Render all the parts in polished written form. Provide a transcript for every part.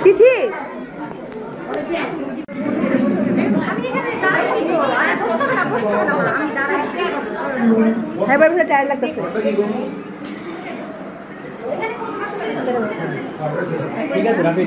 তিথি এবার বলে টায়ার লাগতেছে ঠিক আছে রাখি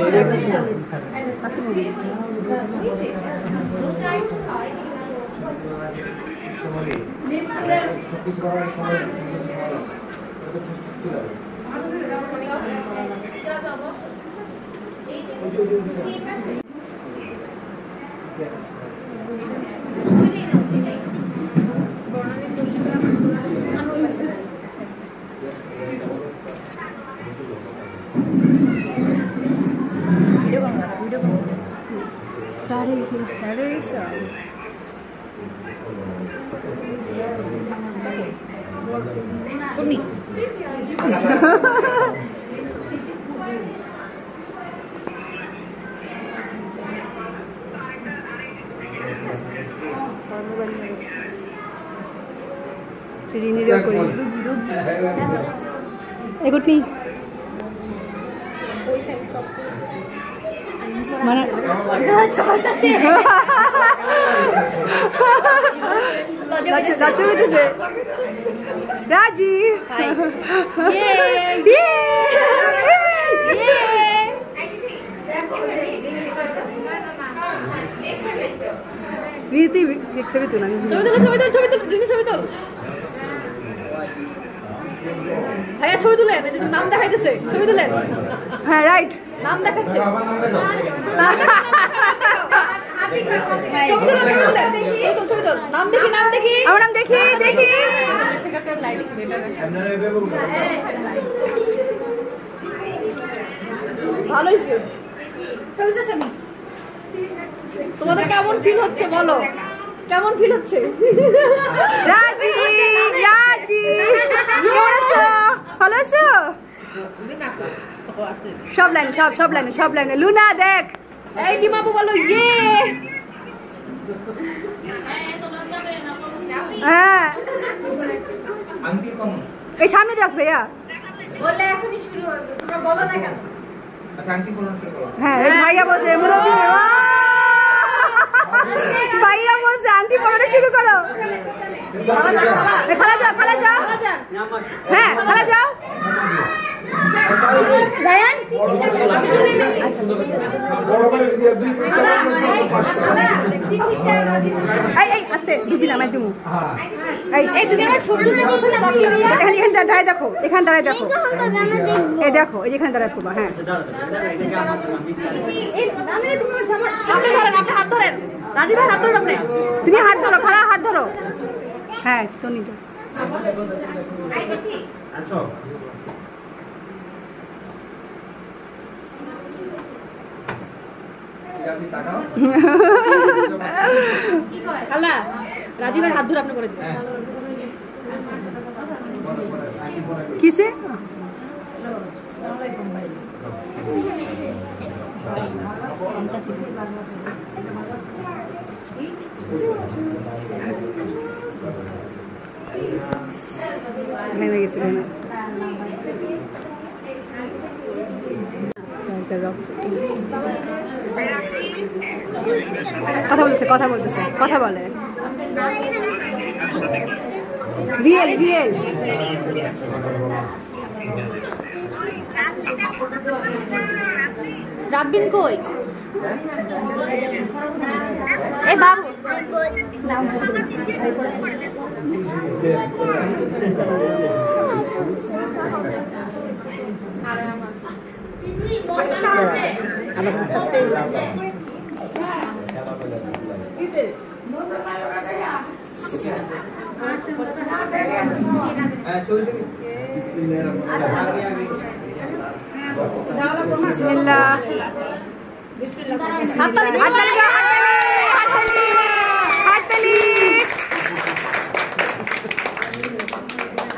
এগুটি মানে রাজি রীতি ছবি তোলা ভাইয়া ছবি তুলেন নাম দেখাইতেছে ছবি তুলেন হ্যাঁ রাইট নাম দেখাচ্ছে নাম দেখি আমার নাম দেখি ভালো হয়েছে তোমাদের কেমন ফিল হচ্ছে বলো কেমন ফিল হচ্ছে রাজি ভালো আছো সব লাইনে লুনা দেখ এই ডিমাপু বলো ইয়ে হ্যাঁ এই সামনে যাস ভাইয়া বললে এখনই শুরু হবে তোমরা বলো না কেন হ্যাঁ ভাইয়া বলছে ভাইয়া বলছে আংটি পরানো শুরু করো খালা যাও হ্যাঁ খালা যাও রায়ান এই আস্তে দিদি নামাই দিমু এই তুমি আমার ছবি তুলতে বলছো না বাকি ভাইয়া এখানে দাঁড়ায় দেখো এখানে দাঁড়ায় দেখো এই দেখো এই যেখানে দাঁড়ায় খুব হ্যাঁ এই দাঁড়ালে তুমি আমার জামা আপনি ধরেন আপনি হাত ধরেন রাজীব ভাই হাত ধরেন আপনি তুমি হাত ধরো খালা হাত ধরো হ্যাঁ তো নিচে আচ্ছা খালা রাজীব ভাই হাত ধরে আপনি করে দিন কিসে ভেঙে গেছে কথা বলে রিয়েল রাব্বিন কই এ বাবু নাম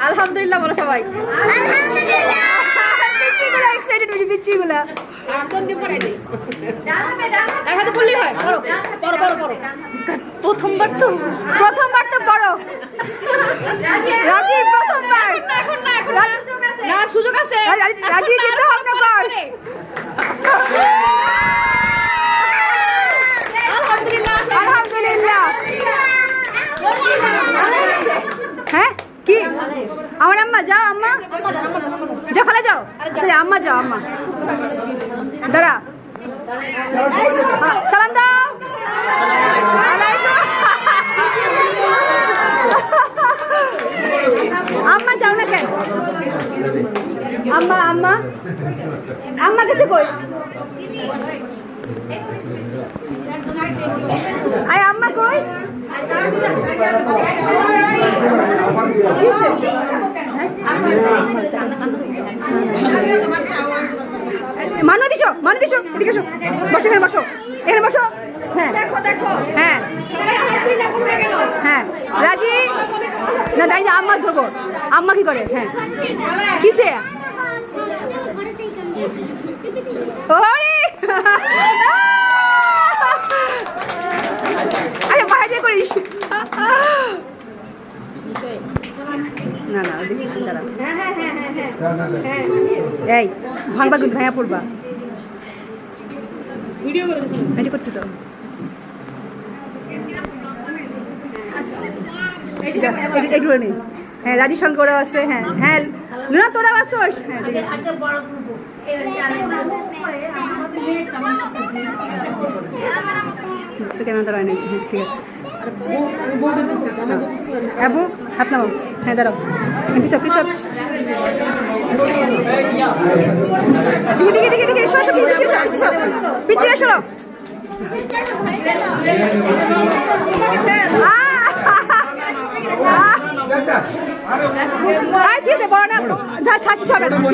আলহামদুলিল্লাহ বলো সবাই। পিচ্চিগুলা প্রথমবার তো বড় রাজি, প্রথমবার না সুযোগ আছে, রাজি যেতে হবে না। আলহামদুলিল্লাহ। হ্যাঁ কি আমার আম্মা, যাও আম্মা যাও, খালা যাও, আম্মা যাও, আম্মা দাঁড়া, সালাম দাও। আম্মা যাও না কেন? আম্মা আম্মা আম্মা কাছে কই? আয় আম্মা কই? মানু দিছো, এদিকে এসো, বসো, এখানে বসো, এখানে বসো। হ্যাঁ হ্যাঁ হ্যাঁ রাজি না, দাঁড়িয়ে আম্মা ধরবো। আম্মা কি করে? হ্যাঁ কিসে? ওরে আরে বাজে করিস না, না দেখিস দাঁড়া। এই ভাঙবা কিন্তু, ভাঙা পড়বা। ভিডিও করে ভিডিও করছি তো। এগুলো নেই। হ্যাঁ রাজি শঙ্করও আছে। হ্যাঁ হ্যাঁ লুনা তোরাও আসোস। হ্যাঁ কেমন তোরা নেই? হ্যাঁ ঠিক আছে। আবু হাত নামাও। হ্যাঁ দাঁড়াও, পিছপ পিছপ, দিকে এসো, পিছিয়ে এসো। বড় না থাকি ছোট বোন,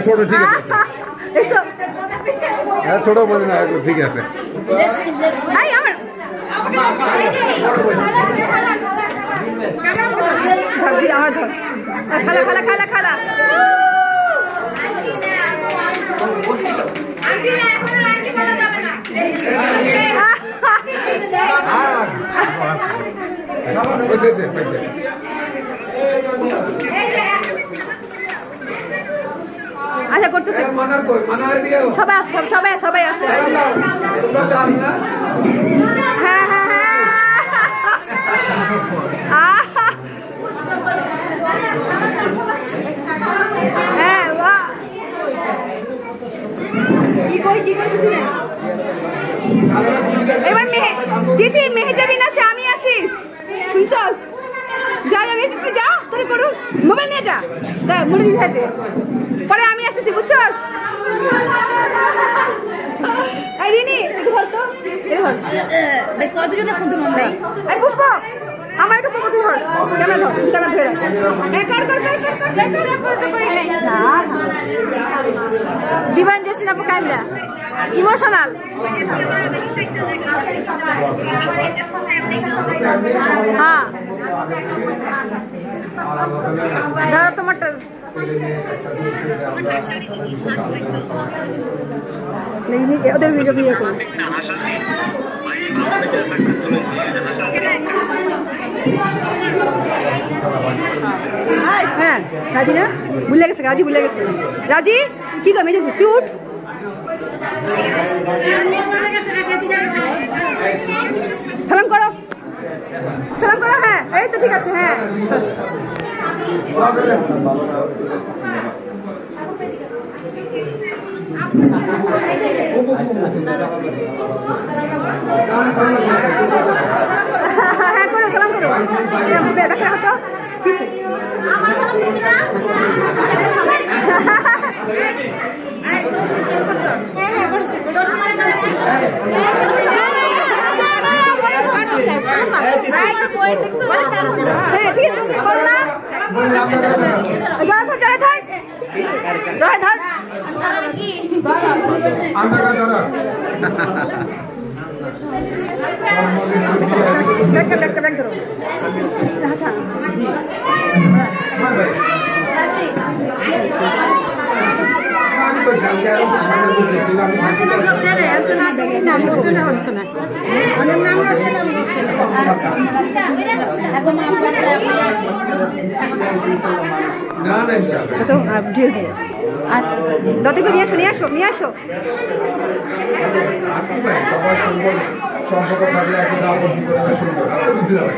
ছোট ঠিক আছে, ছোট বোন না, ঠিক আছে। আমার ধর, খালা খালা আচ্ছা করতেছে। সবাই আছে। হ্যাঁ হ্যাঁ হ্যাঁ এবার দিদি মেহেজাবিন আছে, আমি আছি। শুনছস? যা যাবি, তুই যা, তোর করু মোবাইল নিয়ে যা, মুড়ি খাইতে, পরে আমি আসতেছি, বুঝছস? রিনি ধর তো, কতজনে ফোন দিলাম ভাই? এই পুষ্প আমার একটু কমতি ধর, ক্যামেরা ধরে দিবান জেসিন আপু কান্দা ইমোশনাল। হ্যাঁ দাঁড়া, তোমারটা ওদের ভিডিও করো। হ্যাঁ রাজি না, ভুলে গেছে, রাজি ভুলে গেছে। রাজি কি কর, মেজে তুই উঠ। সালাম করো, হ্যাঁ এই তো ঠিক আছে। হ্যাঁ হ্যাঁ করো, সালাম করো। হ্যাঁ ঠিক আছে তুমি করো না জয় ধর জয় ধর জয় ধর ব্যাগ ধরো আচ্ছা দতিকে নিয়ে আসো নিয়ে আসো নিয়ে আসো সবাই সম্পর্ক থাকলে একটু সুন্দর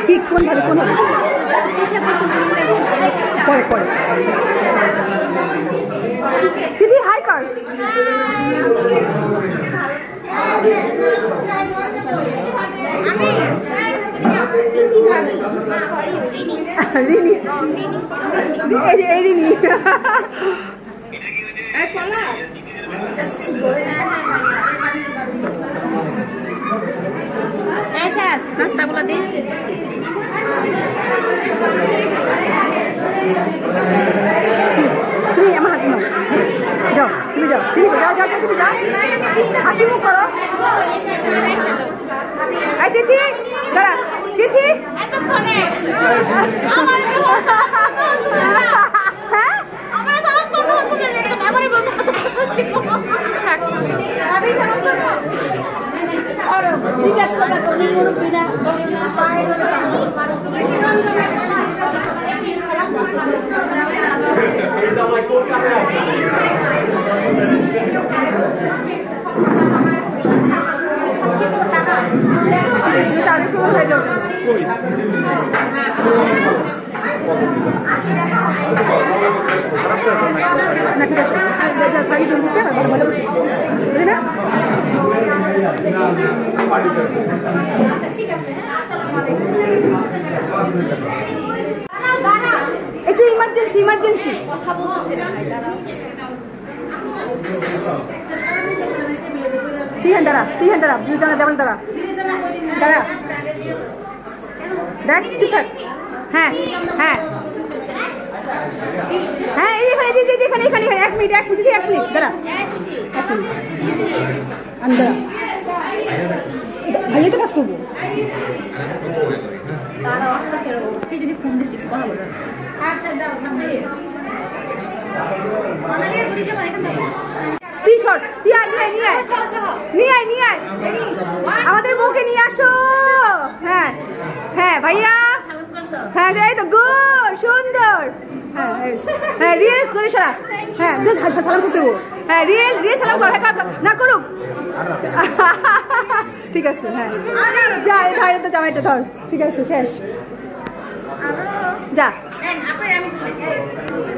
কি কোন ভাবে কোন ভাবে পরে পরে দিদি হাই কর রিনি এই রিনি নাস্তাগুলো দিন তুমি আমার হাতে নাও যাও তুমি যাও তুমি যাও যাও তুমি যাও হাসি মুখ করো এই তিথি দাঁড়া তিথি জিজ্ঞাসা করবা কোন মুরব্বীরা একটু ইমার্জেন্সি ইমার্জেন্সি কথা বলতেছে তিন দাঁড়া দুজনে যেমন দাঁড়া দাঁড়া দেখ ঠিক থাক হ্যাঁ হ্যাঁ হ্যাঁ এখানে এখানে 1 মিনিট দাঁড়া 1 মিনিট আমি দাঁড়া ভাইয়া তো কাজ করবো তারা অবস্থা কেরকম তুই যদি ফোন দিস একটু কথা বলবে আচ্ছা যাও সামনে মানালিয়া ঘুরে যাবো এখানে তুই সর তুই নিয়ে আয় আমাদের বউকে নিয়ে আসো হ্যাঁ হ্যাঁ ভাইয়া হ্যাঁ এই তো গুড সুন্দর হ্যাঁ হ্যাঁ রিয়েল করে সারা হ্যাঁ সালাম করতে দেবো হ্যাঁ রিয়েল সালাম কর হ্যাঁ না করুক ঠিক আছে হ্যাঁ যা এই ধারে তো জামাইটা ধর ঠিক আছে শেষ যা আমি